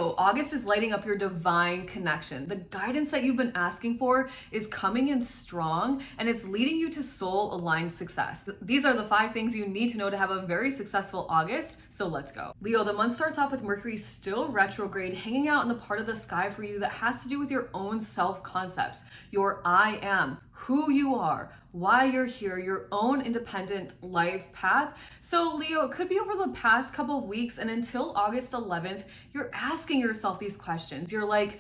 Leo, August is lighting up your divine connection. The guidance that you've been asking for is coming in strong, and it's leading you to soul-aligned success. These are the 5 things you need to know to have a very successful August, so let's go. Leo, the month starts off with Mercury still retrograde, hanging out in the part of the sky for you that has to do with your own self-concepts, your I am, who you are, why you're here, your own independent life path. So Leo, it could be over the past couple of weeks and until August 11th, you're asking yourself these questions. You're like,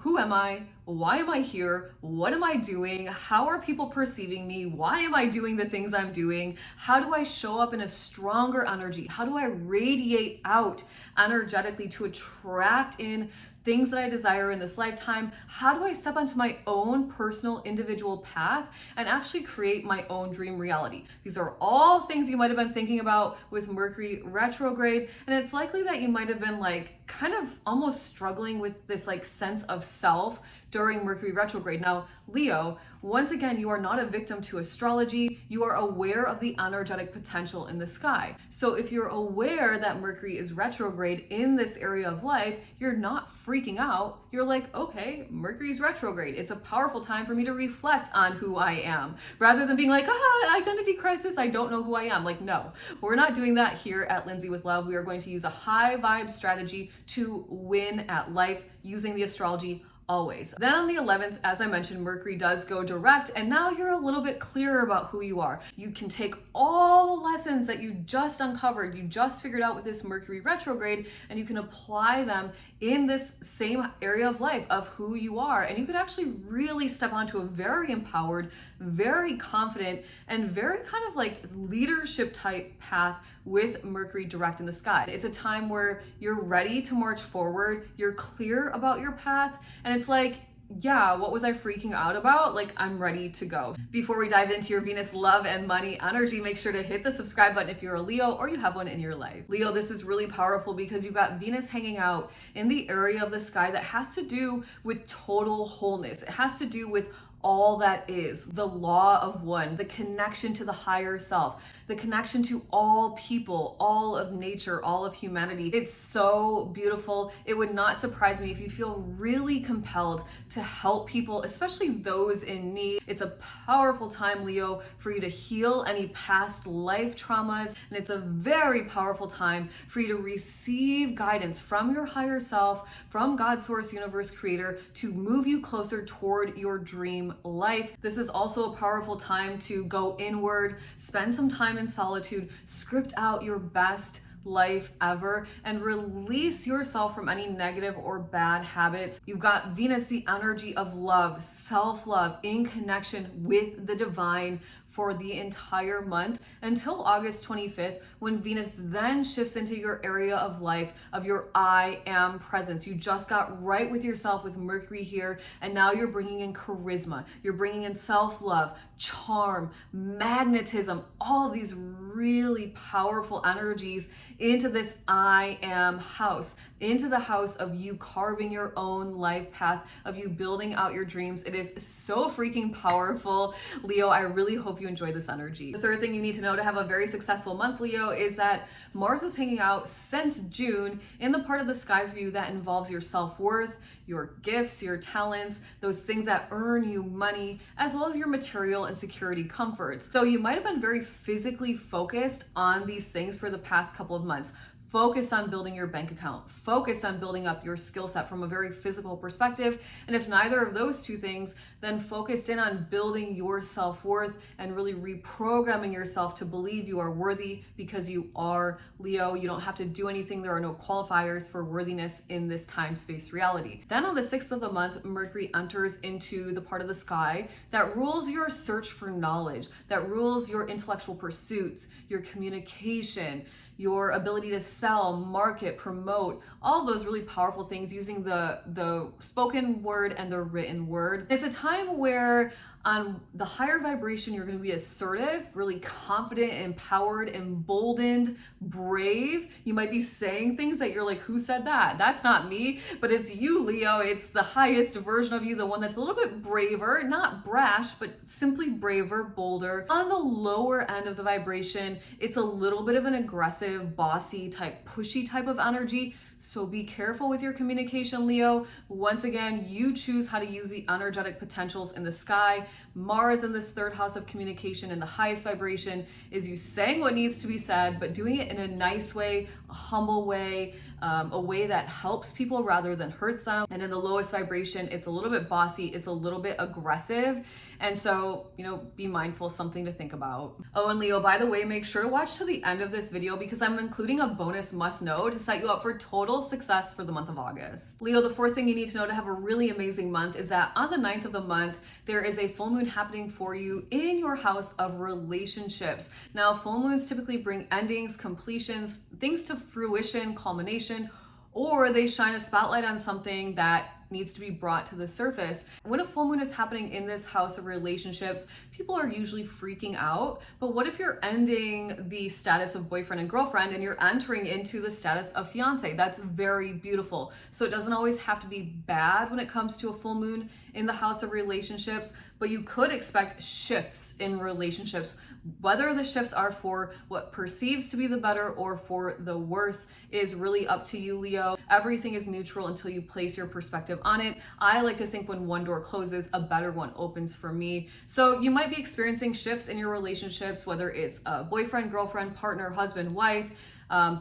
who am I? Why am I here? What am I doing? How are people perceiving me? Why am I doing the things I'm doing? How do I show up in a stronger energy? How do I radiate out energetically to attract in things that I desire in this lifetime? How do I step onto my own personal individual path and actually create my own dream reality? These are all things you might have been thinking about with Mercury retrograde, and it's likely that you might have been like kind of almost struggling with this like sense of self during Mercury retrograde. Now, Leo, once again, you are not a victim to astrology. You are aware of the energetic potential in the sky. So if you're aware that Mercury is retrograde in this area of life, you're not freaking out. You're like, okay, Mercury's retrograde. It's a powerful time for me to reflect on who I am, rather than being like, identity crisis, I don't know who I am. Like, no, we're not doing that here at Lindsay with Love. We are going to use a high vibe strategy to win at life using the astrology always. Then on the 11th, as I mentioned, Mercury does go direct, and now you're a little bit clearer about who you are. You can take all the lessons that you just uncovered, you just figured out with this Mercury retrograde, and you can apply them in this same area of life of who you are. And you could actually really step onto a very empowered, very confident, and very kind of like leadership type path with Mercury direct in the sky. It's a time where you're ready to march forward, you're clear about your path, and it's like, yeah, what was I freaking out about? Like, I'm ready to go. Before we dive into your Venus love and money energy, make sure to hit the subscribe button if you're a Leo or you have one in your life. Leo, this is really powerful because you've got Venus hanging out in the area of the sky that has to do with total wholeness. It has to do with all that is, the law of one, the connection to the higher self, the connection to all people, all of nature, all of humanity. It's so beautiful. It would not surprise me if you feel really compelled to help people, especially those in need. It's a powerful time, Leo, for you to heal any past life traumas. And it's a very powerful time for you to receive guidance from your higher self, from God, Source, Universe, Creator, to move you closer toward your dream life. This is also a powerful time to go inward, spend some time in solitude, script out your best life ever, and release yourself from any negative or bad habits. You've got Venus, the energy of love, self-love, in connection with the divine for the entire month until August 25th, when Venus then shifts into your area of life of your I am presence. You just got right with yourself with Mercury here, and now you're bringing in charisma, you're bringing in self-love, charm, magnetism, all of these really powerful energies into this I am house, into the house of you carving your own life path, of you building out your dreams. It is so freaking powerful. Leo, I really hope you enjoy this energy. The third thing you need to know to have a very successful month, Leo, is that Mars is hanging out since June in the part of the sky for you that involves your self-worth, your gifts, your talents, those things that earn you money, as well as your material and security comforts. So you might have been very physically focused on these things for the past couple of months. Focused on building your bank account, focused on building up your skill set from a very physical perspective. And if neither of those two things, then focused in on building your self-worth and really reprogramming yourself to believe you are worthy, because you are, Leo. You don't have to do anything. There are no qualifiers for worthiness in this time-space reality. Then on the 6th of the month, Mercury enters into the part of the sky that rules your search for knowledge, that rules your intellectual pursuits, your communication, your ability to sell, market, promote, all of those really powerful things using the spoken word and the written word. It's a time where On the higher vibration, you're going to be assertive, really confident, empowered, emboldened, brave. You might be saying things that you're like, who said that? That's not me, but it's you, Leo. It's the highest version of you, the one that's a little bit braver, not brash, but simply braver, bolder. On the lower end of the vibration, it's a little bit of an aggressive, bossy type, pushy type of energy. So be careful with your communication, Leo. Once again, you choose how to use the energetic potentials in the sky. Mars in this third house of communication in the highest vibration is you saying what needs to be said, but doing it in a nice way, a humble way, a way that helps people rather than hurts them. And in the lowest vibration, it's a little bit bossy, it's a little bit aggressive. And so, be mindful, something to think about. Oh, and Leo, by the way, make sure to watch to the end of this video because I'm including a bonus must know to set you up for total success for the month of August. Leo, the fourth thing you need to know to have a really amazing month is that on the 9th of the month, there is a full moon happening for you in your house of relationships. Now, full moons typically bring endings, completions, things to fruition, culmination, or they shine a spotlight on something that needs to be brought to the surface. When a full moon is happening in this house of relationships, people are usually freaking out. But what if you're ending the status of boyfriend and girlfriend and you're entering into the status of fiance? That's very beautiful. So it doesn't always have to be bad when it comes to a full moon in the house of relationships, but you could expect shifts in relationships. Whether the shifts are for what perceives to be the better or for the worse is really up to you, Leo. Everything is neutral until you place your perspective on it. I like to think when one door closes, a better one opens for me. So you might be experiencing shifts in your relationships, whether it's a boyfriend, girlfriend, partner, husband, wife,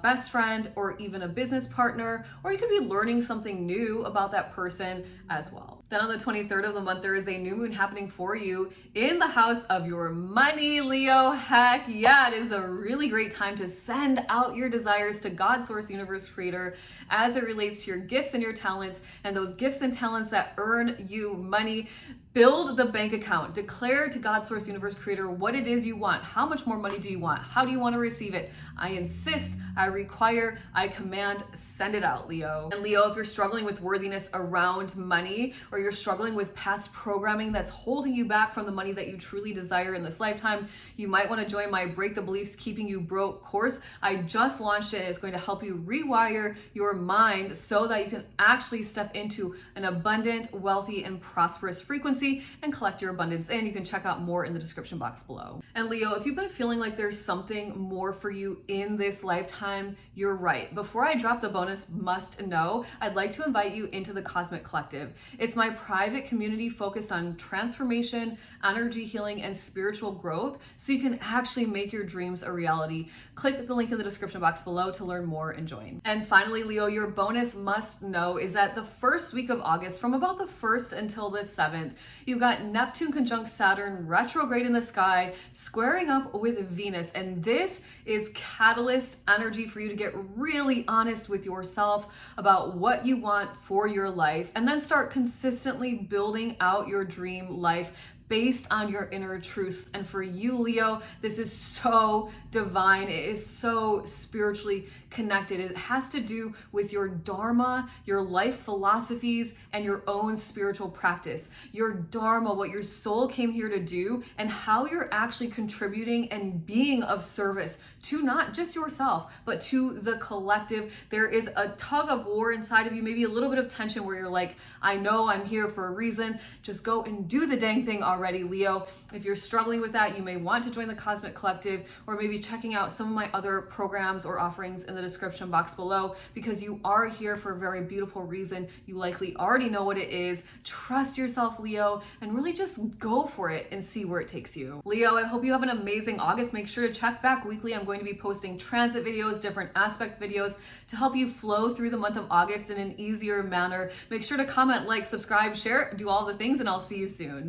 best friend, or even a business partner, or you could be learning something new about that person as well. Then on the 23rd of the month, there is a new moon happening for you in the house of your money, Leo. Heck yeah, it is a really great time to send out your desires to God, Source, Universe, Creator, as it relates to your gifts and your talents, and those gifts and talents that earn you money. Build the bank account. Declare to God, Source, Universe, Creator what it is you want. How much more money do you want? How do you want to receive it? I insist, I require, I command, send it out, Leo. And Leo, if you're struggling with worthiness around money, or you're struggling with past programming that's holding you back from the money that you truly desire in this lifetime, you might want to join my Break the Beliefs Keeping You Broke course. I just launched it. It's going to help you rewire your mind so that you can actually step into an abundant, wealthy, and prosperous frequency and collect your abundance. And you can check out more in the description box below. And Leo, if you've been feeling like there's something more for you in this lifetime, you're right. Before I drop the bonus must know, I'd like to invite you into the Cosmic Collective. It's my private community focused on transformation, energy healing, and spiritual growth, so you can actually make your dreams a reality. Click the link in the description box below to learn more and join. And finally, Leo, your bonus must know is that the first week of August, from about the 1st until the 7th, you've got Neptune conjunct Saturn retrograde in the sky, squaring up with Venus. And this is catalyst energy for you to get really honest with yourself about what you want for your life, and then start consistently building out your dream life based on your inner truths. And for you, Leo, this is so divine. It is so spiritually connected. It has to do with your dharma, your life philosophies, and your own spiritual practice. Your dharma, what your soul came here to do, and how you're actually contributing and being of service to not just yourself, but to the collective. There is a tug of war inside of you, maybe a little bit of tension where you're like, I know I'm here for a reason. Just go and do the dang thing already, Leo. If you're struggling with that, you may want to join the Cosmic Collective, or maybe checking out some of my other programs or offerings in the description box below, because you are here for a very beautiful reason. You likely already know what it is. Trust yourself, Leo, and really just go for it and see where it takes you. Leo, I hope you have an amazing August. Make sure to check back weekly. I'm going to be posting transit videos, different aspect videos to help you flow through the month of August in an easier manner. Make sure to comment, like, subscribe, share, do all the things, and I'll see you soon.